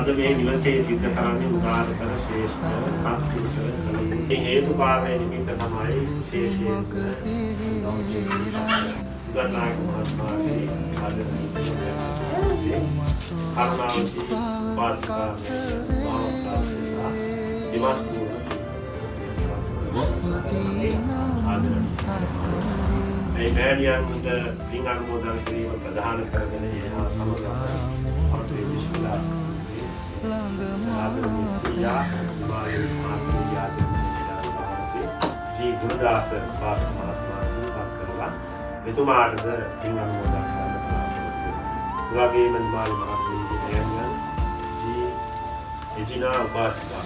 අද මේ නිවසේ සිද්ධ කරන්නේ උදාාරතර ශ්‍රේෂ්ඨ සත්පුරුෂ කලකින් හේතුපාලනය නිමිත්ත තමයි විශේෂයෙන් උගන්නායක මහත්මයාගේ ආදරණීය කරුණාවති වාසිකාවේ මහෝත්සවය දිවස් මේ මෑණියන්ට පින් අනුමෝදන් කිරීම ප්‍රධාන කරගෙන ඒවා සමග අපේ විශ්වවිද්‍යාල जी गुरुदास पास महात्मा सिंह करला මෙතුමාටද පින් අනුමෝදන් කරන්න වගේම මාල් මහත්මියගේ නෑනියන් ජී එජිනා උපාසිකා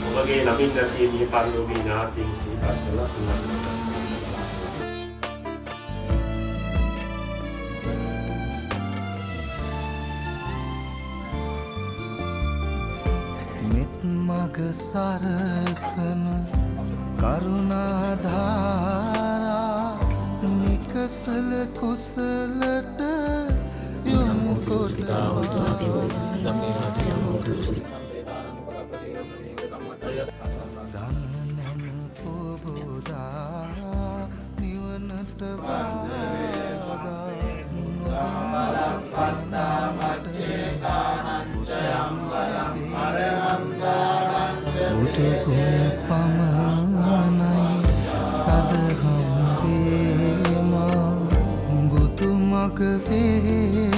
ඔබගේ නමින් නැසී මිය පරලෝකීය ඥාතීන් සිහිපත් කළා පින් අනුමෝදන් මග සරසන කරුණාධාරා නිකසල කුසලට යොමු කොට දන්නන පොබෝදා නිවනට බුදුගුණ පමණයි සදහම් වේම බුදුමග වේ